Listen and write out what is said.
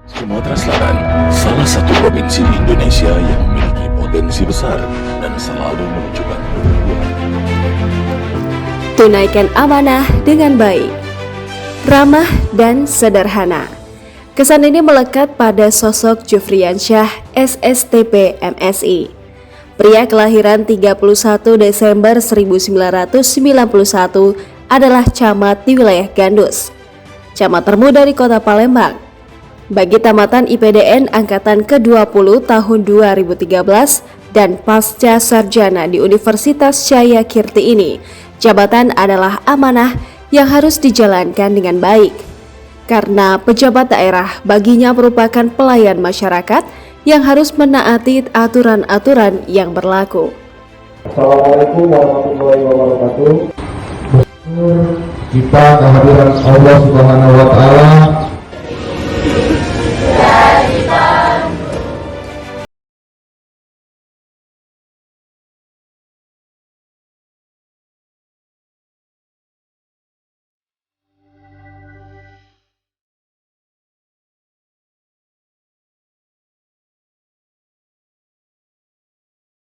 Sumatera Selatan, salah satu provinsi di Indonesia yang memiliki potensi besar dan selalu menunjukkan kemampuan. Tunaikan amanah dengan baik, ramah dan sederhana. Kesan ini melekat pada sosok Jufriansyah SSTP MSI. Pria kelahiran 31 Desember 1991 adalah camat di wilayah Gandus, camat termuda di kota Palembang. Bagi tamatan IPDN angkatan ke-20 tahun 2013 dan pasca sarjana di Universitas Jayakirti ini, jabatan adalah amanah yang harus dijalankan dengan baik. Karena pejabat daerah baginya merupakan pelayan masyarakat yang harus menaati aturan-aturan yang berlaku. Assalamualaikum warahmatullahi wabarakatuh. Kita kehadiran Allah Subhanahu wa Ta'ala